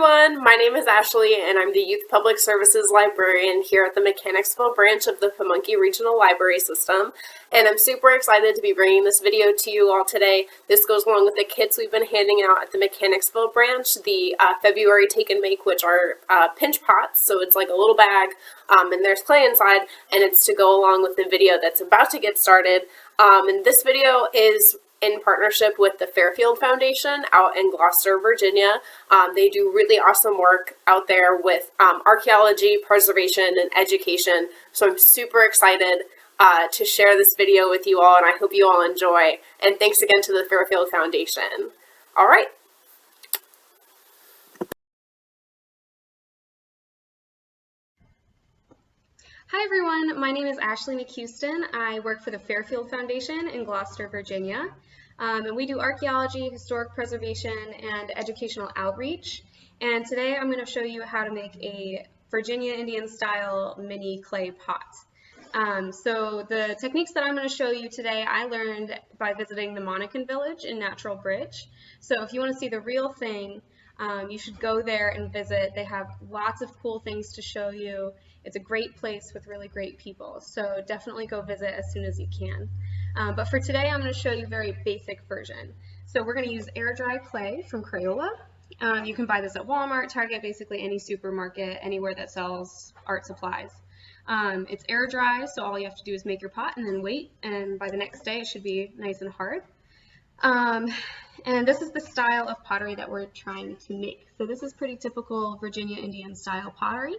everyone, my name is Ashley and I'm the Youth Public Services Librarian here at the Mechanicsville branch of the Pamunkey Regional Library System, and I'm super excited to be bringing this video to you all today. This goes along with the kits we've been handing out at the Mechanicsville branch, the February Take and Make, which are pinch pots, so it's like a little bag and there's clay inside, and it's to go along with the video that's about to get started. And this video is in partnership with the Fairfield Foundation out in Gloucester, Virginia. They do really awesome work out there with archaeology, preservation, and education. So I'm super excited to share this video with you all, and I hope you all enjoy. And thanks again to the Fairfield Foundation. All right. Hi everyone, my name is Ashley McHouston. I work for the Fairfield Foundation in Gloucester, Virginia. And we do archaeology, historic preservation, and educational outreach. And today I'm going to show you how to make a Virginia Indian style mini clay pot. So the techniques that I'm going to show you today I learned by visiting the Monacan village in Natural Bridge. So if you want to see the real thing, you should go there and visit. They have lots of cool things to show you. It's a great place with really great people, so definitely go visit as soon as you can. But for today, I'm going to show you a very basic version. So we're going to use air dry clay from Crayola. You can buy this at Walmart, Target, basically any supermarket, anywhere that sells art supplies. It's air dry, so all you have to do is make your pot and then wait, and by the next day it should be nice and hard. And this is the style of pottery that we're trying to make. So this is pretty typical Virginia Indian style pottery.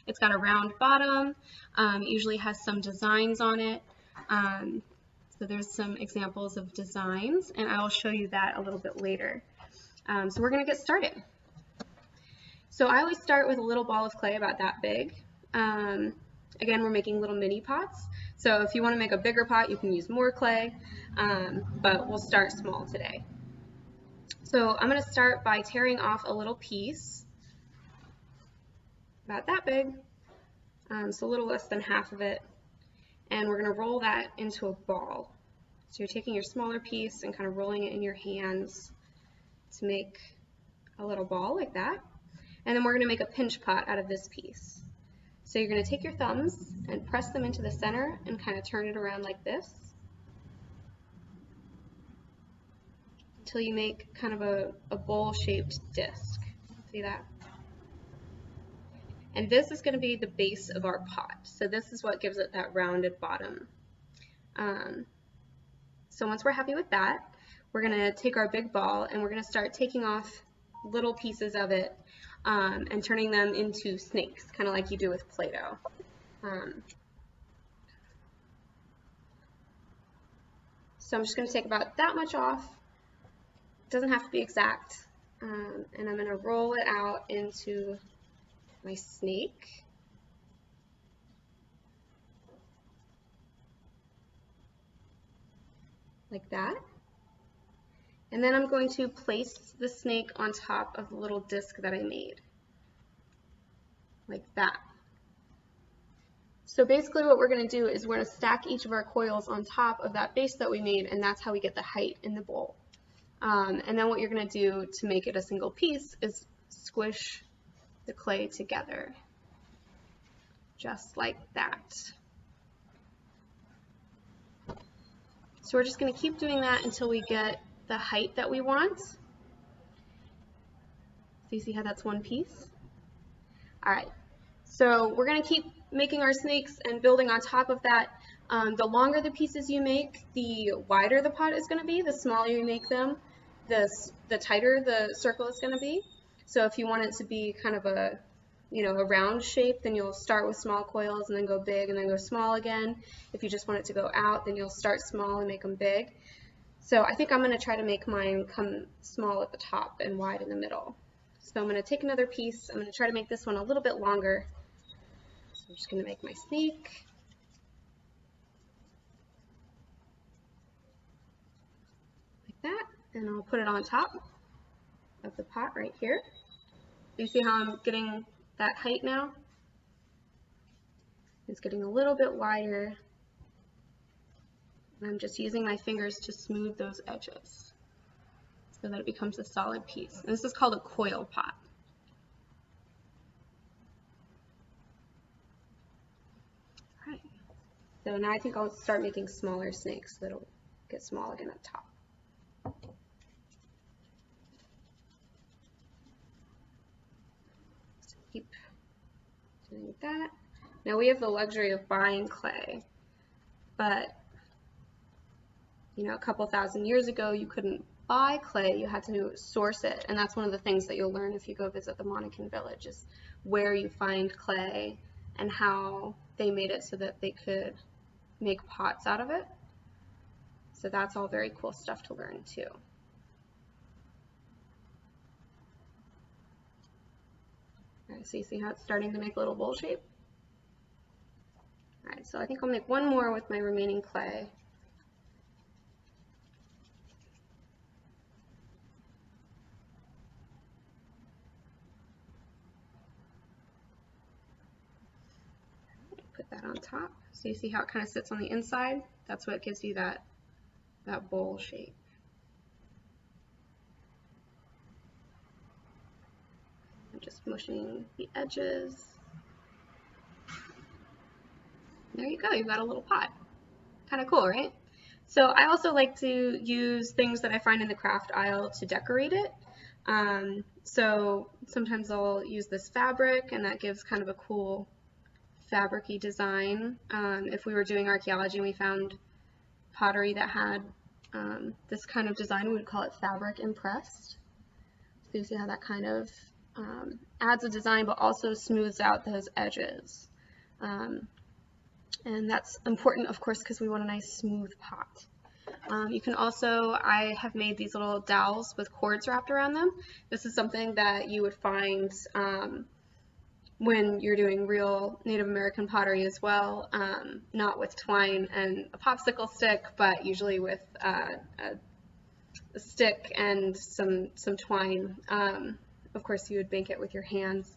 It's got a round bottom, it usually has some designs on it. So there's some examples of designs, and I will show you that a little bit later. So we're going to get started. So I always start with a little ball of clay about that big. Again, we're making little mini pots. So if you want to make a bigger pot, you can use more clay, but we'll start small today. So I'm going to start by tearing off a little piece about that big, so a little less than half of it, and we're going to roll that into a ball. So you're taking your smaller piece and kind of rolling it in your hands to make a little ball like that, and then we're going to make a pinch pot out of this piece. So you're going to take your thumbs and press them into the center and kind of turn it around like this until you make kind of a bowl-shaped disc. See that? And this is going to be the base of our pot. So this is what gives it that rounded bottom. So once we're happy with that, we're going to take our big ball and we're going to start taking off little pieces of it and turning them into snakes, kind of like you do with Play-Doh. So I'm just going to take about that much off. It doesn't have to be exact. And I'm going to roll it out into my snake. Like that. And then I'm going to place the snake on top of the little disc that I made. Like that. So basically what we're going to do is we're going to stack each of our coils on top of that base that we made, and that's how we get the height in the bowl. And then what you're going to do to make it a single piece is squish the clay together, just like that. So we're just going to keep doing that until we get the height that we want. So you see how that's one piece? All right, so we're going to keep making our snakes and building on top of that. The longer the pieces you make, the wider the pot is going to be. The smaller you make them, the tighter the circle is going to be. So if you want it to be kind of a, a round shape, then you'll start with small coils and then go big and then go small again. If you just want it to go out, then you'll start small and make them big. So I think I'm going to try to make mine come small at the top and wide in the middle. So I'm going to take another piece. I'm going to try to make this one a little bit longer. So I'm just going to make my snake. Like that. And I'll put it on top of the pot right here. You see how I'm getting that height now? It's getting a little bit wider. And I'm just using my fingers to smooth those edges so that it becomes a solid piece. And this is called a coil pot. So now I think I'll start making smaller snakes so that'll get small again up top. So keep doing that. Now we have the luxury of buying clay, but you know, a couple thousand years ago you couldn't buy clay, you had to source it, and that's one of the things that you'll learn if you go visit the Monacan village, is where you find clay and how they made it so that they could make pots out of it. So that's all very cool stuff to learn too. All right, so you see how it's starting to make a little bowl shape? All right, so I think I'll make one more with my remaining clay. Put that on top. So you see how it kind of sits on the inside? That's what gives you that bowl shape. I'm just mushing the edges. There you go, you've got a little pot. Kind of cool, right? So I also like to use things that I find in the craft aisle to decorate it. So sometimes I'll use this fabric, and that gives kind of a cool fabric-y design. If we were doing archaeology and we found pottery that had this kind of design, we would call it fabric impressed. So you see how that kind of adds a design but also smooths out those edges. And that's important, of course, because we want a nice smooth pot. You can also, I have made these little dowels with cords wrapped around them. This is something that you would find when you're doing real Native American pottery as well, not with twine and a popsicle stick, but usually with a stick and some twine. Of course, you would make it with your hands.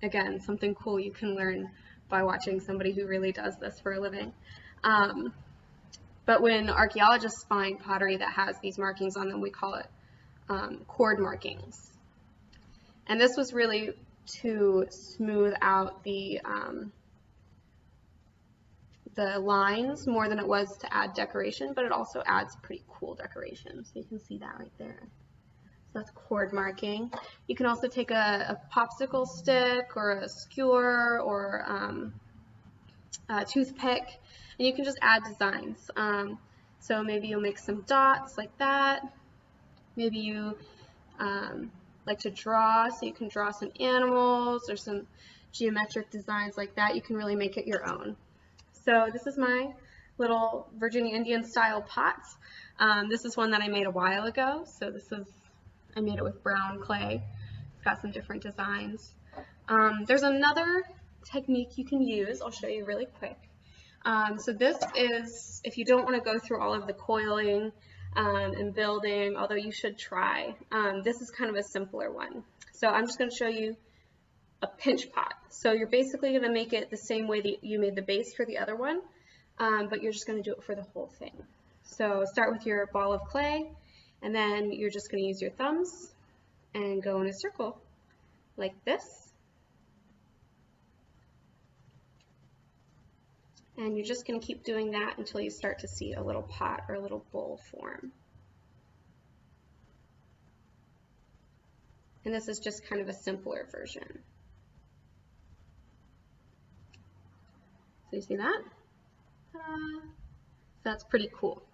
Again, something cool you can learn by watching somebody who really does this for a living. But when archaeologists find pottery that has these markings on them, we call it cord markings. And this was really to smooth out the lines more than it was to add decoration, but it also adds pretty cool decoration. So you can see that right there. So that's cord marking. You can also take a popsicle stick or a skewer or a toothpick, and you can just add designs. So maybe you'll make some dots like that. Maybe you like to draw, so you can draw some animals or some geometric designs like that. You can really make it your own. So this is my little Virginia Indian style pot. This is one that I made a while ago. So I made it with brown clay. It's got some different designs. There's another technique you can use. I'll show you really quick. So this is, if you don't want to go through all of the coiling and building, although you should try, this is kind of a simpler one. So I'm just going to show you a pinch pot. So you're basically going to make it the same way that you made the base for the other one, but you're just going to do it for the whole thing. So start with your ball of clay, and then you're just going to use your thumbs and go in a circle like this. And you're just going to keep doing that until you start to see a little pot or a little bowl form. And this is just kind of a simpler version. So you see that? Ta-da! That's pretty cool.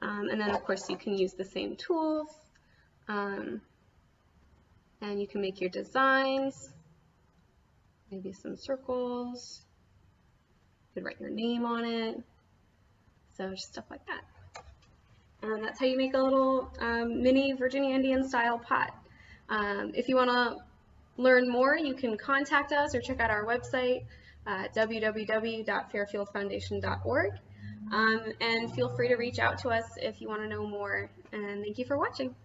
And then of course you can use the same tools, and you can make your designs, maybe some circles. You could write your name on it, so just stuff like that. And that's how you make a little mini Virginia Indian style pot. If you want to learn more, you can contact us or check out our website, www.fairfieldfoundation.org, and feel free to reach out to us if you want to know more. And thank you for watching.